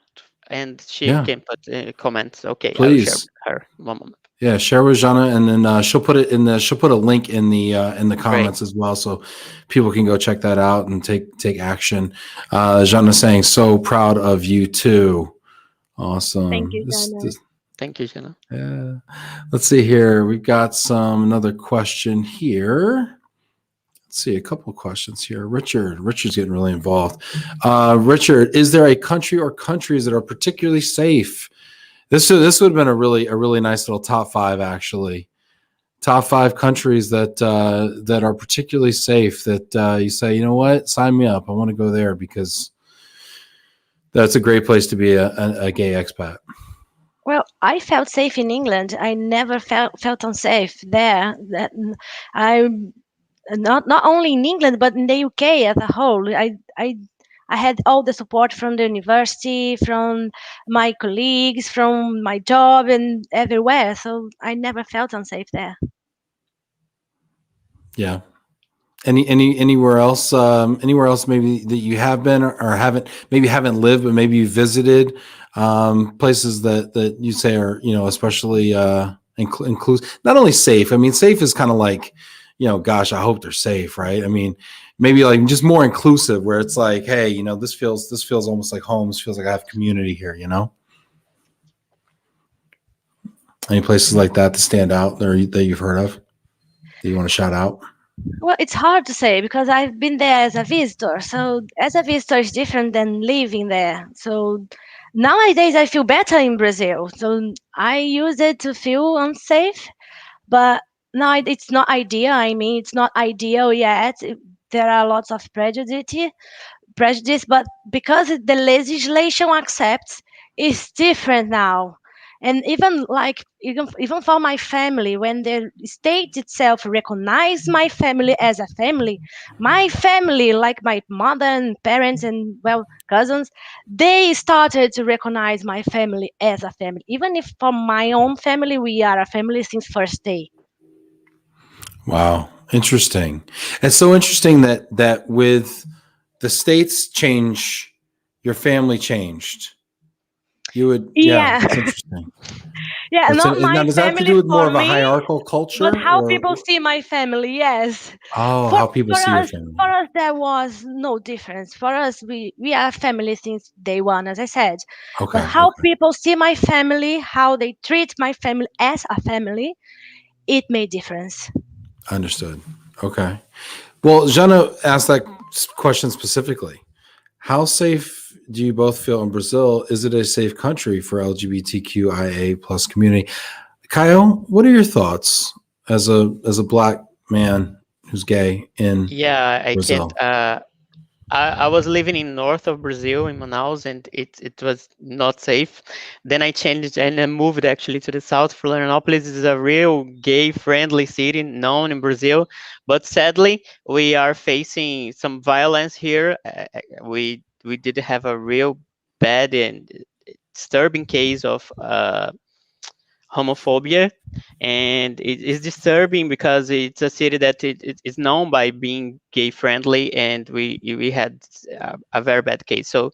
and she Yeah, can put comments? Okay, I will share please. with her. 1 moment. Yeah, share with Jana, and then she'll put a link in the Great. comments as well, so people can go check that out and take action. Jana saying, so proud of you too. Awesome. Thank you, Jana. Thank you, Jana. Yeah. Let's see here. We've got another question here. Let's see, a couple of questions here. Richard's getting really involved. Richard, is there a country or countries that are particularly safe? This would have been a really nice little top 5, actually. Top 5 countries that are particularly safe, that you say, you know what, sign me up. I want to go there because that's a great place to be a gay expat. Well, I felt safe in England. I never felt unsafe there. I not only in England but in the UK as a whole. I had all the support from the university, from my colleagues, from my job, and everywhere. So I never felt unsafe there. Yeah. Anywhere else? Anywhere else maybe that you have been or haven't lived, but maybe you visited, places that you say are, especially inclusive. Not only safe. I mean, safe is kind of like, gosh, I hope they're safe, right? I mean, maybe like just more inclusive, where it's like, hey, this feels almost like home. This feels like I have community here. Any places like that stand out there that you've heard of that you want to shout out? Well, it's hard to say because I've been there as a visitor. So as a visitor is different than living there. So nowadays I feel better in Brazil. So I use it to feel unsafe, but no, it's not ideal. I mean, it's not ideal yet. There are lots of prejudice, but because the legislation accepts, it's different now. And even for my family, when the state itself recognize my family as a family, my family, like my mother and parents and cousins, they started to recognize my family as a family. Even if for my own family, we are a family since first day. Wow, interesting. It's so interesting that with the states change, your family changed. You would, yeah, Yeah. that's interesting. Yeah, not Now, my does that have to family do with more for of a me, hierarchical but culture, how or people see my family. Yes, oh, for how people for see your us, family? for us there was no difference. For us, we are family since day one, as I said. But Okay, how okay, people see my family, how they treat my family as a family, it made difference. understood. Okay. Well, Jana asked that question specifically. How safe do you both feel in Brazil? Is it a safe country for LGBTQIA plus community? Kayo, what are your thoughts as a black man who's gay in Yeah, I can't. Brazil? I was living in north of Brazil in Manaus, and it was not safe. Then I changed and I moved actually to the south. Florianopolis is a real gay friendly city known in Brazil, but sadly we are facing some violence here. We did have a real bad and disturbing case of homophobia, and it is disturbing because it's a city that it is known by being gay friendly, and we had a very bad case. So,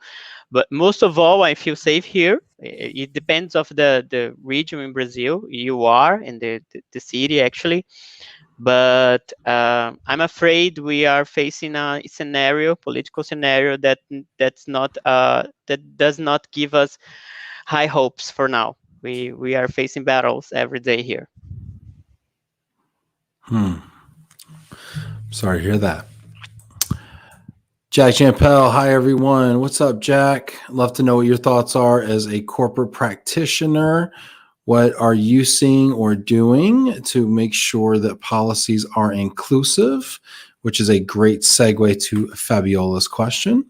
but most of all, I feel safe here. It depends of the region in Brazil you are in the city actually, but I'm afraid we are facing a scenario, political scenario that's not that does not give us high hopes for now. We are facing battles every day here. Hmm. Sorry to hear that. Jack Champel, hi everyone. What's up, Jack? Love to know what your thoughts are as a corporate practitioner. What are you seeing or doing to make sure that policies are inclusive? Which is a great segue to Fabiola's question.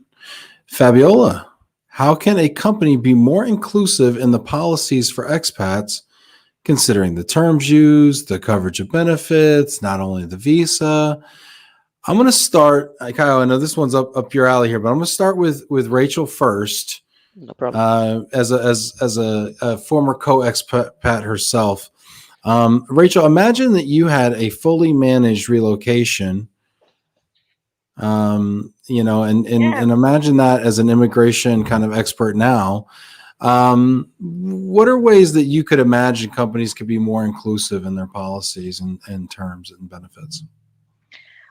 Fabiola, how can a company be more inclusive in the policies for expats, considering the terms used, the coverage of benefits, not only the visa? I'm going to start, Kyle. I know this one's up your alley here, but I'm going to start with Rachel first, No problem. as a former co-expat herself. Rachel, imagine that you had a fully managed relocation. Yeah. And imagine that as an immigration kind of expert now. What are ways that you could imagine companies could be more inclusive in their policies and terms and benefits?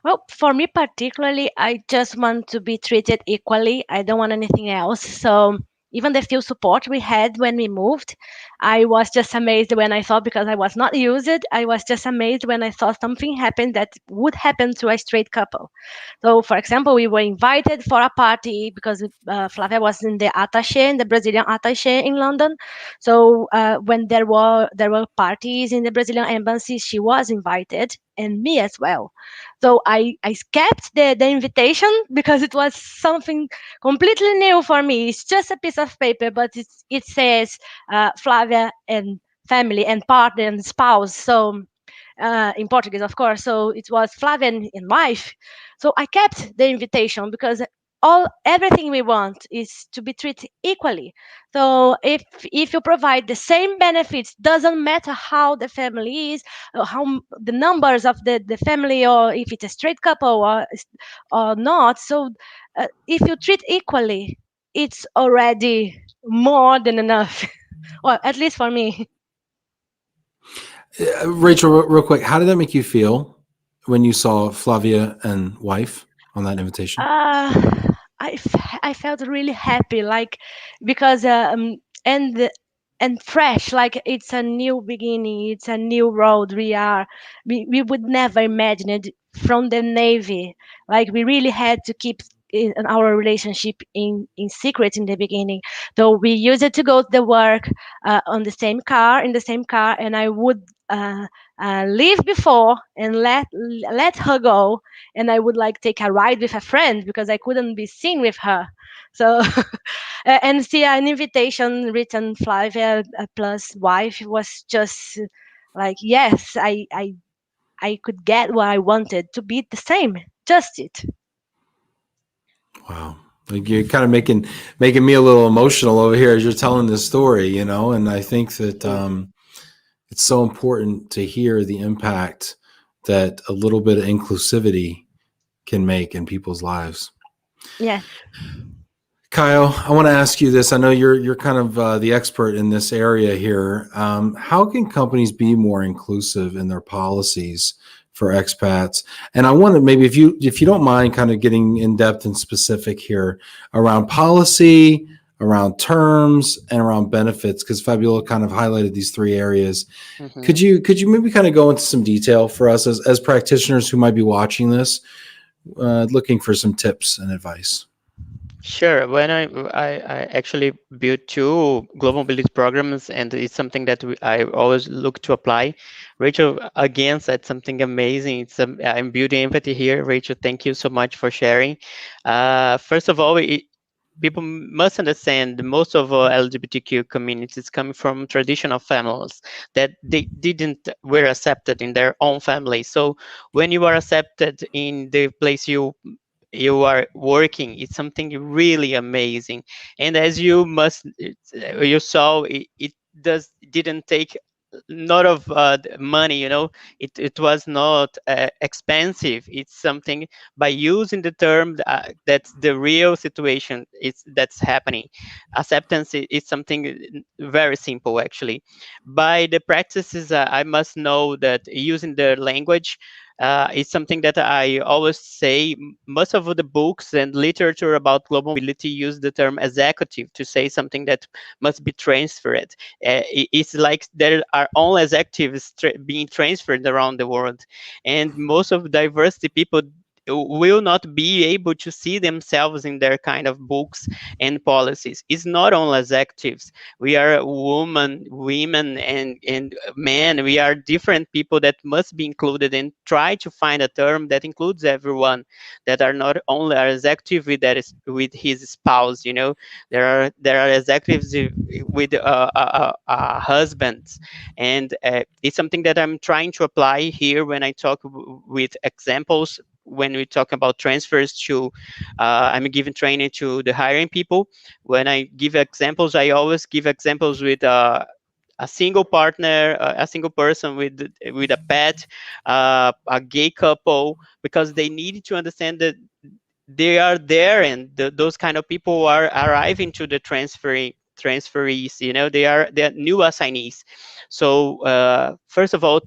Well, for me particularly, I just want to be treated equally. I don't want anything else. So even the few support we had when we moved, I was just amazed when I thought, because I was not used it, I was just amazed when I thought something happened that would happen to a straight couple. So, for example, we were invited for a party because Flavia was in the attaché, in the Brazilian attaché in London. So when there were parties in the Brazilian embassy, she was invited, and me as well. So I kept the invitation because it was something completely new for me. It's just a piece of paper, but it says Flavia and family and partner and spouse. So in Portuguese, of course. So it was Flavia and wife. So I kept the invitation because everything we want is to be treated equally. So if you provide the same benefits, doesn't matter how the family is, or the numbers of the family, or if it's a straight couple or not. So if you treat equally, it's already more than enough. Well, at least for me. Rachel, real quick, how did that make you feel when you saw Flavia and wife on that invitation? Uh, I felt really happy, like because and fresh, like it's a new beginning, it's a new road. We would never imagine it from the Navy. Like we really had to keep our relationship in secret in the beginning. So we used it to go to the work on the same car, in the same car, and I would leave before and let her go, and I would like take a ride with a friend because I couldn't be seen with her. So and see an invitation written Flavia plus wife was just like, yes, I could get what I wanted to be the same, just it. Wow. Like you're kind of making me a little emotional over here as you're telling this story, and I think that it's so important to hear the impact that a little bit of inclusivity can make in people's lives. Yeah. Kayo, I want to ask you this. I know you're kind of the expert in this area here. How can companies be more inclusive in their policies for expats? And I want to maybe if you don't mind, kind of getting in depth and specific here around policy, around terms, and around benefits, because Fabiola kind of highlighted these three areas. Mhm. Could you maybe kind of go into some detail for us as practitioners who might be watching this, looking for some tips and advice? Sure. When I actually built two global mobility programs, and it's something that I always look to apply. Rachel again said something amazing. I'm building empathy here. Rachel, thank you so much for sharing. First of all, people must understand that most of our LGBTQ communities come from traditional families that they didn't were accepted in their own family. So when you are accepted in the place you are working, it's something really amazing. And as you saw, it didn't take lot of money, it was not expensive. It's something by using the term that's the real situation that's happening. Acceptance is something very simple actually. By the practices, I must know that using the language is something that I always say. Most of the books and literature about global mobility use the term executive to say something that must be transferred. It's like there are only executives being transferred around the world, and most of diversity people will not be able to see themselves in their kind of books and policies. It's not only executives. We are women and men. We are different people that must be included, and try to find a term that includes everyone, that are not only are executive with his spouse. There are executives with husbands, and it's something that I'm trying to apply here when I talk with examples. When we talk about transfers to, I'm giving training to the hiring people. When I give examples, I always give examples with a single partner, a single person with a pet, a gay couple, because they need to understand that they are there, and those kind of people are arriving to the transferees. They are new assignees. So first of all,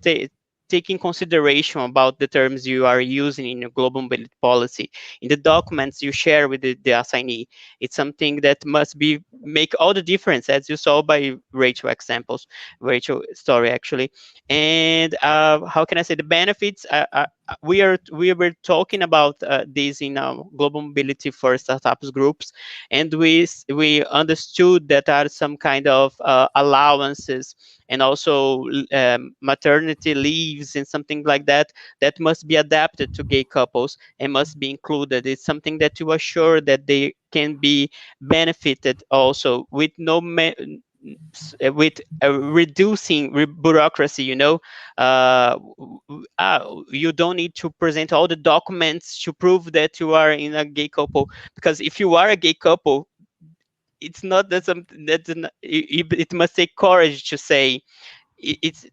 taking consideration about the terms you are using in your global mobility policy, in the documents you share with the assignee. It's something that must be make all the difference, as you saw by Rachel story actually. And how can I say the benefits? We were talking about this in our global mobility for startups groups, and we understood that are some kind of allowances, and also maternity leaves and something like that, that must be adapted to gay couples and must be included. It's something that you assure that they can be benefited also with with reducing bureaucracy. You don't need to present all the documents to prove that you are in a gay couple, because if you are a gay couple, it's not that something it must take courage to say it's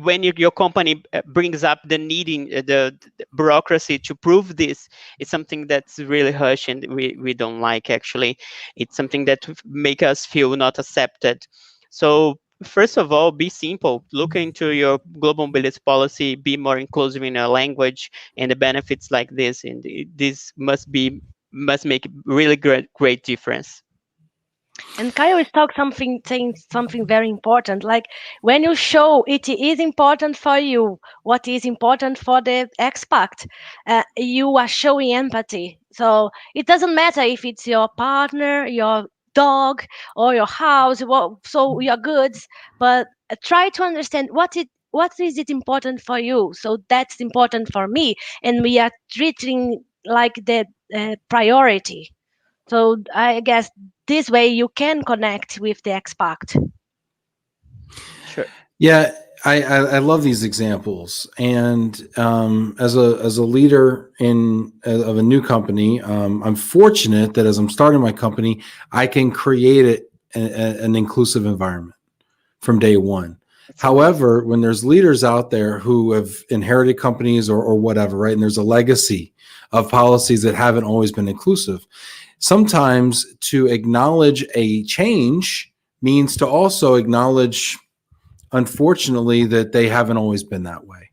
when your company brings up the needing the bureaucracy to prove this. It's something that's really harsh, and we don't like actually. It's something that make us feel not accepted. So first of all, be simple, look into your global mobility policy, be more inclusive in your language, and the benefits like this, and this must make really great difference. And Kayo is saying something very important. Like when you show it is important for you, what is important for the expat, you are showing empathy. So it doesn't matter if it's your partner, your dog, or your house, so your goods, but try to understand what is it important for you. So that's important for me, and we are treating like the priority. So I guess this way you can connect with the expat. Sure. Yeah, I love these examples, and as a leader of a new company, I'm fortunate that as I'm starting my company, I can create an inclusive environment from day one. It's amazing. However, when there's leaders out there who have inherited companies or whatever, right, and there's a legacy of policies that haven't always been inclusive, sometimes to acknowledge a change means to also acknowledge, unfortunately, that they haven't always been that way.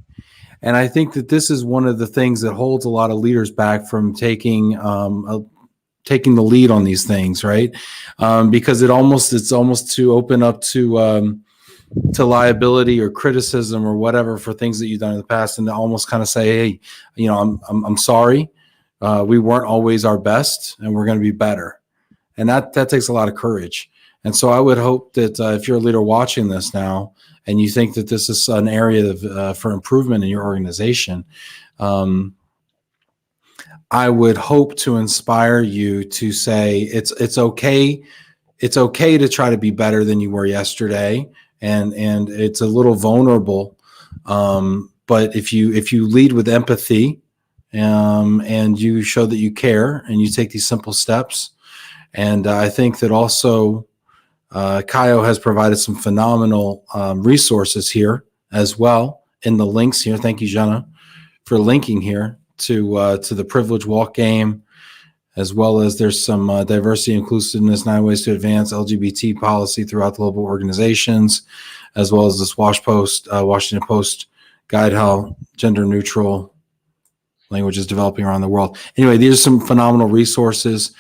And I think that this is one of the things that holds a lot of leaders back from taking the lead on these things, right? Because it's almost to open up to liability or criticism or whatever for things that you've done in the past, and to almost kind of say, hey, I'm sorry, we weren't always our best, and we're going to be better. And that takes a lot of courage. And so I would hope that if you're a leader watching this now, and you think that this is an area for improvement in your organization, I would hope to inspire you to say it's okay. It's okay to try to be better than you were yesterday, and it's a little vulnerable. But if you lead with empathy, and you show that you care, and you take these simple steps, and I think that also Kayo has provided some phenomenal resources here as well in the links here. Thank you, Jenna, for linking here to the Privilege Walk game, as well as there's some diversity, inclusiveness, 9 ways to advance LGBT policy throughout the global organizations, as well as this Washington Post guide how gender neutral language is developing around the world. Anyway, these are some phenomenal resources.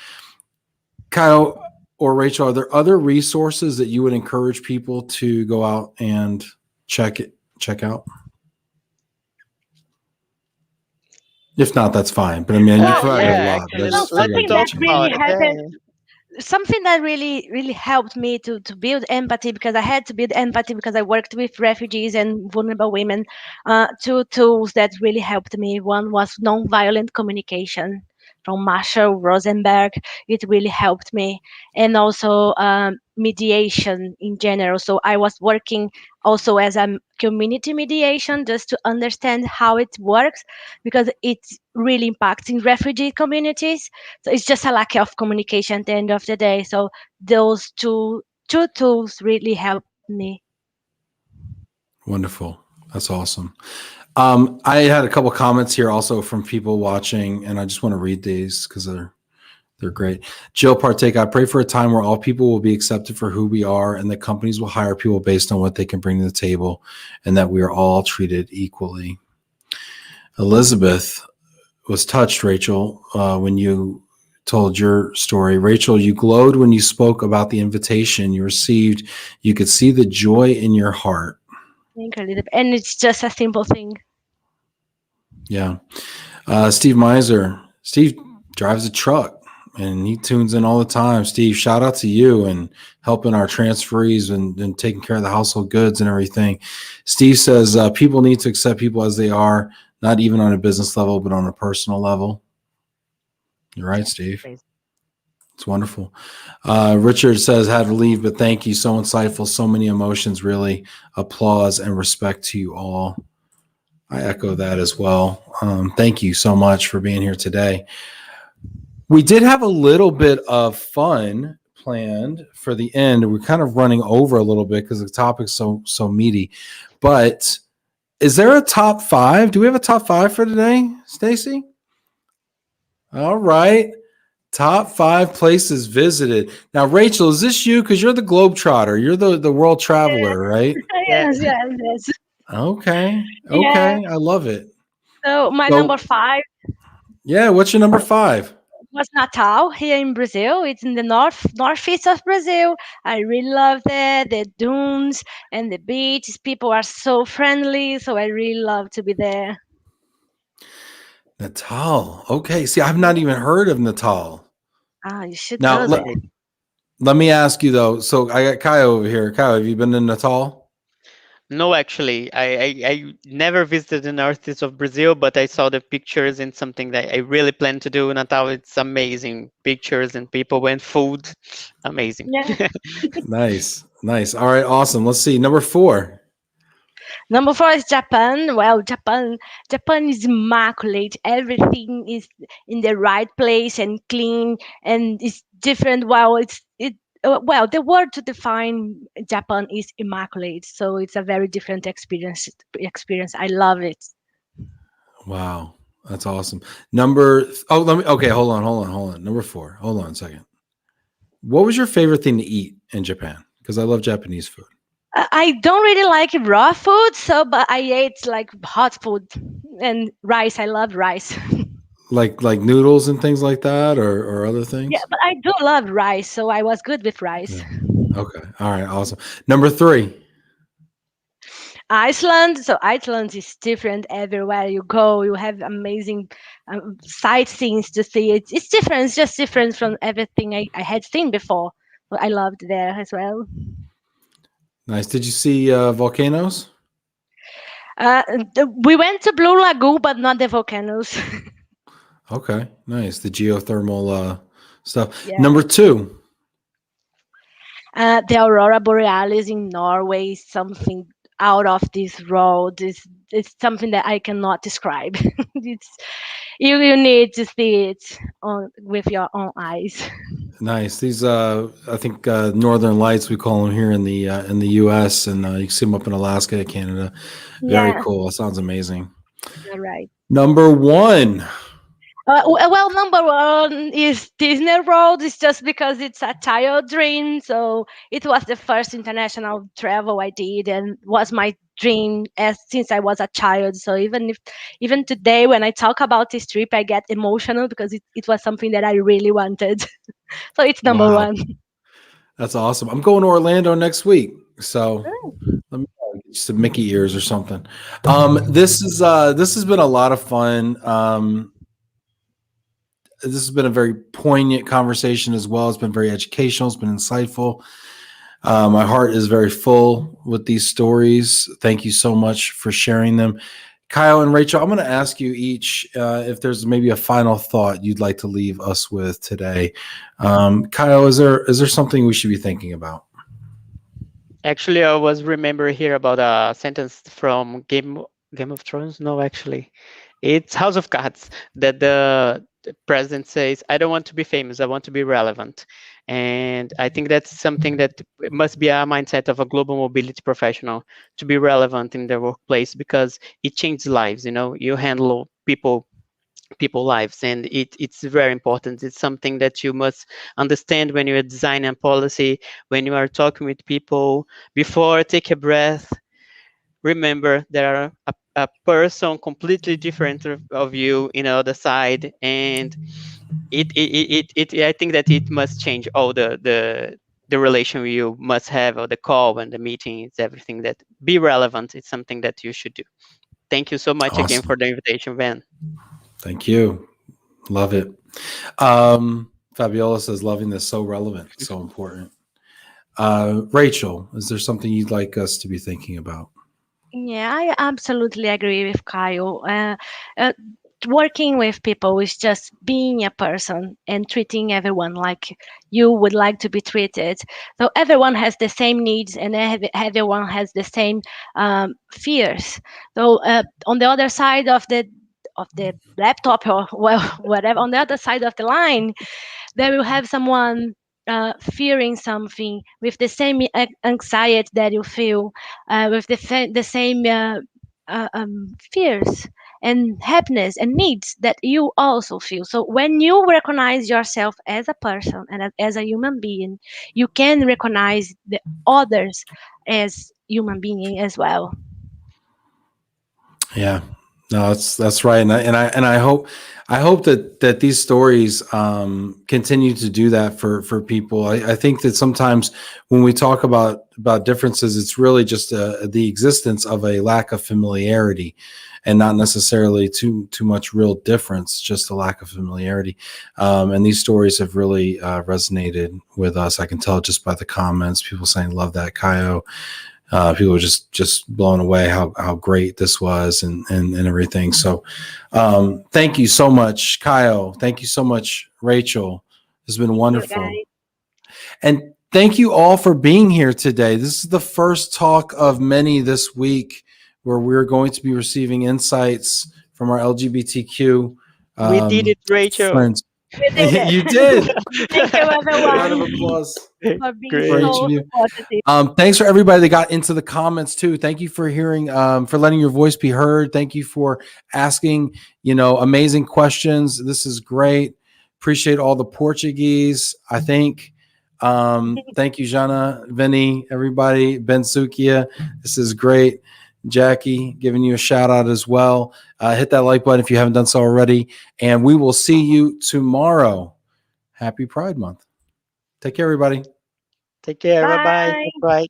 Kyle or Rachel, are there other resources that you would encourage people to go out and check out? If not, that's fine. But I mean, you provided a lot. Actually, No, let's something talk that really about it. happened, something that really helped me to build empathy, because I had to build empathy because I worked with refugees and vulnerable women. Two tools that really helped me. One was nonviolent communication from Marshall Rosenberg. It really helped me, and also mediation in general. So I was working also as a community mediation, just to understand how it works, because it really impacts in refugee communities. So it's just a lack of communication at the end of the day. So those two tools really helped me. Wonderful. That's awesome. I had a couple comments here also from people watching, and I just want to read these because they're great. Jill Partake, I pray for a time where all people will be accepted for who we are, and that companies will hire people based on what they can bring to the table, and that we are all treated equally. Elizabeth was touched, Rachel, when you told your story. Rachel, you glowed when you spoke about the invitation you received. You could see the joy in your heart. Incredible. And it's just a simple thing. Yeah. Steve Miser. Steve drives a truck and he tunes in all the time. Steve, shout out to you and helping our transferees and taking care of the household goods and everything. Steve says people need to accept people as they are, not even on a business level, but on a personal level. You're right, Steve. It's wonderful. Richard says, had to leave, but thank you. So insightful. So many emotions, really. Applause and respect to you all. I echo that as well. Thank you so much for being here today. We did have a little bit of fun planned for the end. We're kind of running over a little bit because the topic's so meaty. But is there a top 5? Do we have a top 5 for today, Stacy? All right. Top 5 places visited. Now, Rachel, is this you? Because you're the globetrotter. You're the world traveler, right? Yes, yes. Okay. Yeah. I love it. So my So- number 5 Yeah. What's your number 5? was Natal here in Brazil. It's in the northeast of Brazil. I really love it. The dunes and the beaches. People are so friendly. So I really love to be there. Natal. Okay. See, I've not even heard of Natal. You should Now, go there. let me ask you though. So I got Kayo over here. Kayo, have you been to Natal? No, actually, I never visited the northeast of Brazil, but I saw the pictures and something that I really plan to do in Natal. It's amazing pictures and people and food. Amazing. Yeah. Nice. All right. Awesome. Let's see. Number 4. Number 4 is Japan. Well, Japan is immaculate. Everything is in the right place and clean, and it's different. Well, the word to define Japan is immaculate. So it's a very different experience. I love it. Wow. That's awesome. Hold on. Number 4. Hold on a second. What was your favorite thing to eat in Japan? Because I love Japanese food. I don't really like raw food, but I ate like hot food and rice. I love rice. Like noodles and things like that, or other Yeah, things? but I do love rice, so I was good with rice. Yeah. Okay. All right. Awesome. Number 3. Iceland. So Iceland is different everywhere you go. You have amazing sightseeing to see. It's different. It's just different from everything I had seen before. So I loved there as well. Nice. Did you see volcanoes? Uh, we went to Blue Lagoon, but not the volcanoes. Okay. Nice. The geothermal stuff. Yeah. Number 2. The Aurora Borealis in Norway is something out of this world. It's something that I cannot describe. It's you need to see it with your own eyes. Nice. These, I think, Northern Lights, we call them here in the U.S., and you can see them up in Alaska, Canada. Very Yeah, cool. That sounds amazing. you're right. Number 1. Well, number one is Disney World. It's just because it's a child dream. So it was the first international travel I did, and was my dream as since I was a child. So even today when I talk about this trip, I get emotional because it was something that I really wanted. So it's number Wow. one. That's awesome. I'm going to Orlando next week, so let me get some Mickey ears or something. This has been a lot of fun. This has been a very poignant conversation as well. It's been very educational. It's been insightful. My heart is very full with these stories. Thank you so much for sharing them. Kayo and Rachel, I'm going to ask you each if there's maybe a final thought you'd like to leave us with today. Kayo, is there something we should be thinking about? Actually, I was remember here about a sentence from Game of Thrones. No, actually, it's House of Cards that the president says, "I don't want to be famous. I want to be relevant." And I think that's something that must be a mindset of a global mobility professional, to be relevant in the workplace, because it changes lives. You handle people lives, and it's very important. It's something that you must understand when you are designing a policy, when you are talking with people. Before, take a breath, remember there are a person completely different of you in the other side, and I think that it must change all the relation you must have, or the call and the meeting. It's everything that be relevant. It's something that you should do. Thank you so much again Awesome. for the invitation, Ben. Thank you. Love it. Fabiola says, loving this, so relevant, so important. Rachel, is there something you'd like us to be thinking about? Yeah, I absolutely agree with Kyle. Working with people is just being a person and treating everyone like you would like to be treated. So everyone has the same needs, and everyone has the same fears. So on the other side of the laptop, or well, whatever, on the other side of the line, they will have someone fearing something with the same anxiety that you feel, with the same fears and happiness and needs that you also feel. So when you recognize yourself as a person and as a human being, you can recognize the others as human being as well. Yeah, no, that's right, and I hope that these stories continue to do that for people. I think that sometimes when we talk about differences, it's really just the existence of a lack of familiarity, and not necessarily too much real difference, just a lack of familiarity. And these stories have really resonated with us. I can tell just by the comments, people saying, "Love that, Kayo." People were just blown away how great this was and everything. So thank you so much, Kayo. Thank you so much, Rachel. It's been Thank you, wonderful. guys. And thank you all for being here today. This is the first talk of many this week where we're going to be receiving insights from our LGBTQ We did it, Rachel. friends. We did it. You did. Thank you, Round of everyone, applause for being for Great. each so of you. positive. Thanks for everybody that got into the comments too. Thank you for hearing, for letting your voice be heard. Thank you for asking, amazing questions. This is great. Appreciate all the Portuguese. I think. Thank you, Jana, Vinny, everybody, Ben Sukia. This is great. Jackie, giving you a shout out as well. Hit that like button if you haven't done so already. And we will see you tomorrow. Happy Pride Month. Take care, everybody. Take care. Bye bye. Bye. Bye.